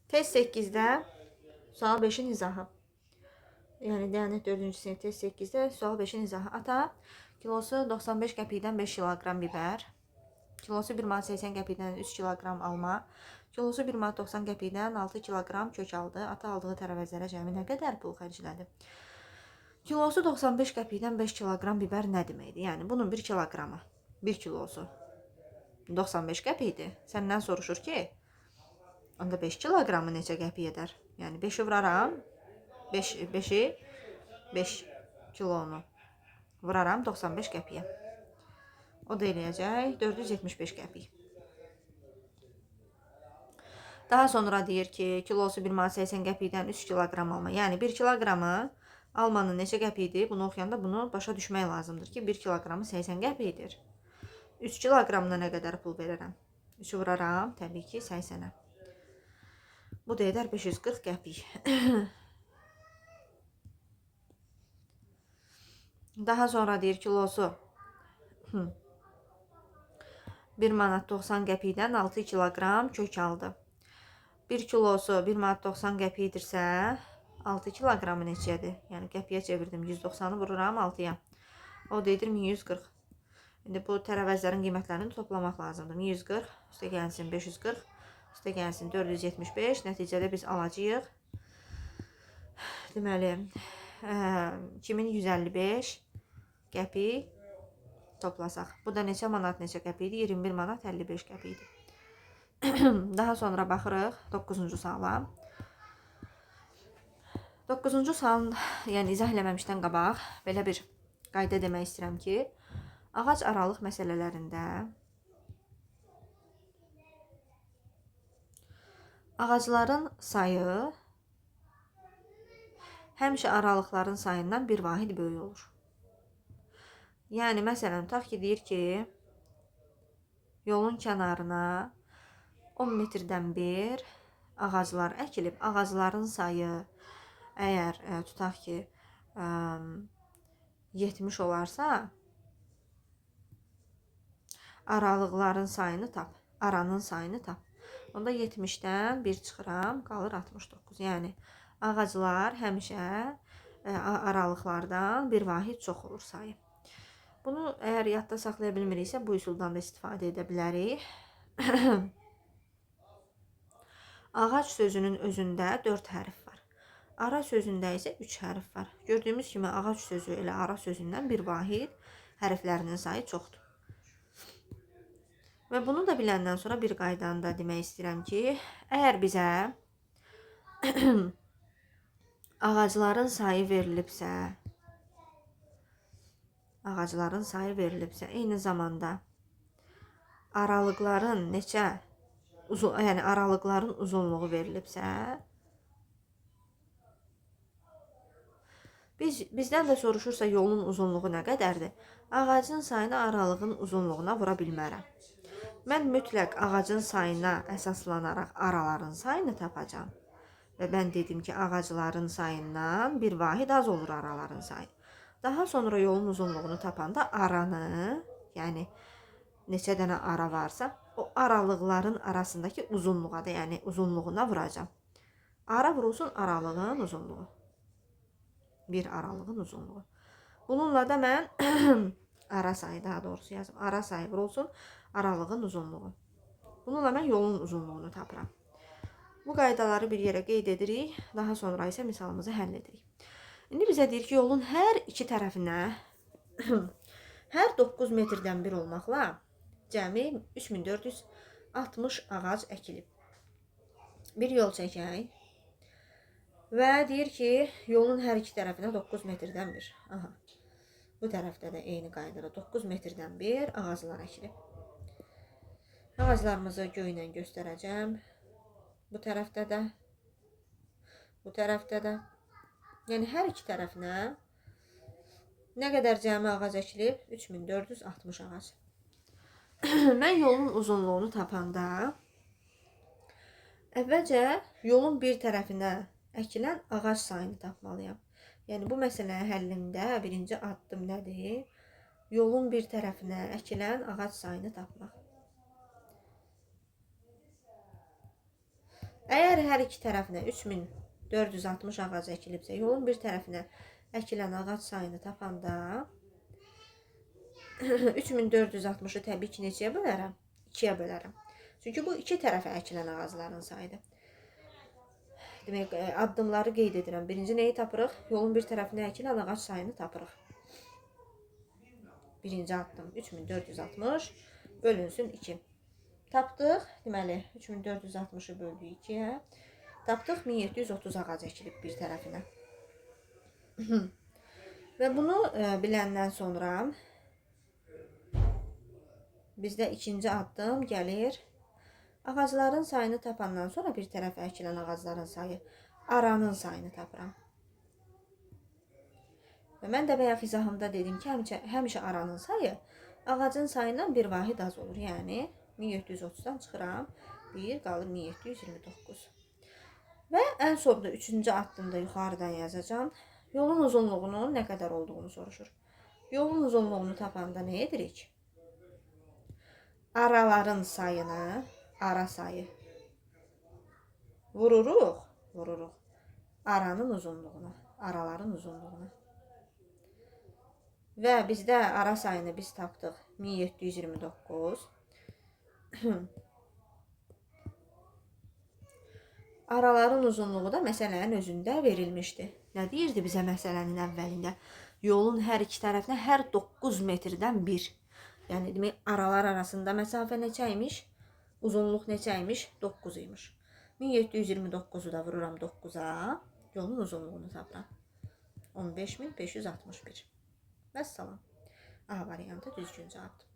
Test 8'də sual 5'in izahı. Yəni Diyanət 4-cü sinif test 8'də sual 5'in izahı. Ata kilosu 95 qəpikdən 5 kiloqram biber, kilosu 1 manat 80 qəpikdən 3 kiloqram alma, kilosu 1 manat 90 qəpikdən 6 kiloqram kök aldı. Ata aldığı tərəvəzlərə cəmi nə qədər pul xərclədi? Kilosu 95 qəpikdən 5 kiloqram biber nə deməkdir? Yəni bunun 1 kiloqramı, 1 kilosu 95 qəpikdir. Səndən soruşur ki, onda 5 kiloqramı neçə qəpik edər? Yəni 5'i vuraram, 5 kilonu vuraram 95 qəpiyə. O da eləyəcək 475 qəpik. Daha sonra deyir ki, kilosu 1 manat 80 qəpikdən 3 kiloqram alma. Yəni 1 kiloqramı almanın neçə qəpikdir? Bunu oxuyanda bunu başa düşmək lazımdır ki, 1 kiloqramı 80 qəpikdir. 3 kiloqramına nə qədər pul verərəm? 3'ü vuraram, təbii ki 80'ə. Bu da edər 540 qəpik. Daha sonra deyir kilosu 1 manat 90 qəpikdən 6 kiloqram kök aldı. 1 kilosu 1 manat 90 qəpikdirsə 6 kiloqramı neçədir? Yəni qəpiyə çevirdim. 190'ı vururam 6'ya. O da edir 1140. İndi bu tərəvəzlərin qiymətlərini toplamaq lazımdır. 1140 üstə gəlsin 540 üstə gəlsin 475. Nəticədə biz alacağıq. Deməli 2155 qəpik toplasaq. Bu da neçə manat neçə qəpikdir? 21 manat 55 qəpikdir. Daha sonra baxırıq 9-cu suala. 9-cu sualın yəni izah eləməmişdən qabaq belə bir qayda demək istəyirəm ki, ağac aralıq məsələlərində ağacların sayı həmişə aralıqların sayından bir vahid böyük olur. Yəni məsələn tutaq ki, deyir ki, yolun kənarına 10 metrdən bir ağaclar əkilib. Ağacların sayı əgər tutaq ki 70 olarsa, aralıqların sayını tap, aranın sayını tap. Onda 70'dən 1 çıxıram, qalır 69. Yəni ağaclar həmişə aralıqlardan bir vahid çox olur sayı. Bunu əgər yadda saxlaya bilmiriksə, bu üsuldan da istifadə edə bilərik. Ağac sözünün özündə 4 hərf var. Ara sözündə isə 3 hərf var. Gördüyümüz kimi ağac sözü elə ara sözündən bir vahid hərflərinin sayı çoxdur. Və bunu da biləndən sonra bir qaydanı da demək istəyirəm ki, əgər bizə ağacların sayı verilibsə, eyni zamanda aralıqların yəni aralıqların uzunluğu verilibsə, bizdən də soruşursa yolun uzunluğu nə qədərdir? Ağacın sayını aralığın uzunluğuna vura bilmərəm. Mən mütləq ağacın sayına əsaslanaraq araların sayını tapacağım. Və mən dedim ki, ağacların sayından bir vahid az olur araların sayı. Daha sonra yolun uzunluğunu tapanda aranı, yəni neçə dənə ara varsa, o aralıqların arasındakı uzunluğa da, yəni uzunluğuna vuracağım. Ara vurulsun aralığın uzunluğu. Bir aralığın uzunluğu. Bununla da mən ara sayı daha doğrusu yazım. Ara sayı vurulsun aralığın uzunluğu. Bununla mən yolun uzunluğunu tapıram. Bu qaydaları bir yerə qeyd edirik. Daha sonra isə misalımızı həll edirik. İndi bizə deyir ki, yolun hər iki tərəfinə hər 9 metrdən bir olmaqla cəmi 3460 ağac əkilib. Bir yol çəkək. Və deyir ki, yolun hər iki tərəfinə 9 metrdən bir. Aha. Bu tərəfdə də eyni qaydada 9 metrdən bir ağaclar əkilib. Ağaclarımızı göylə göstərəcəm. Bu tərəfdə də, bu tərəfdə də. Yəni hər iki tərəfinə nə qədər cəmi ağac əkilib? 3460 ağac. Mən yolun uzunluğunu tapanda əvvəlcə yolun bir tərəfinə əkilən ağac sayını tapmalıyam. Yəni bu məsələnin həllində birinci addım nədir? Yolun bir tərəfinə əkilən ağac sayını tapmaq. Əgər hər iki tərəfinə 3460 ağac əkilibsə, yolun bir tərəfinə əkilən ağac sayını tapanda 3460-ı təbii ki, neçəyə bölərəm? 2-yə bölərəm. Çünki bu iki tərəfə əkilən ağacların sayıdır. Demək, addımları qeyd edirəm. Birinci neyi tapırıq? Yolun bir tərəfinə əkilən ağac sayını tapırıq. Birinci addım 3460 bölünsün 2. Tapdıq. Deməli, 3460-ı böldük 2-yə. Tapdıq 1730 ağac əkilib bir tərəfinə. Və bunu biləndən sonra bizdə ikinci addım gəlir. Ağacların sayını tapandan sonra bir tərəfə əkilən ağacların sayı, aranın sayını tapıram. Və mən də bayaq izahımda dedim ki, həmişə aranın sayı ağacın sayından bir vahid az olur. Yəni 1730-dan çıxıram, 1 qalır 1729. Və ən sonda üçüncü addımda yuxarıdan yazacağım. Yolun uzunluğunun nə qədər olduğunu soruşur. Yolun uzunluğunu tapanda nə edirik? Araların sayını, ara sayı vururuq aranın uzunluğuna, araların uzunluğuna. Və bizdə ara sayını biz tapdıq 1729. Araların uzunluğu da məsələnin özündə verilmişdi. Nə deyirdi bizə məsələnin əvvəlində? Yolun hər iki tərəfinə hər 9 metrdən 1. Yəni demək, aralar arasında məsafə neçəymiş? Uzunluq neçəymiş? 9 imiş. 1729-u da vururam 9-a. Yolun uzunluğunu tapıram. 15561. Vəssalam. A variantı düzgün cavabdır.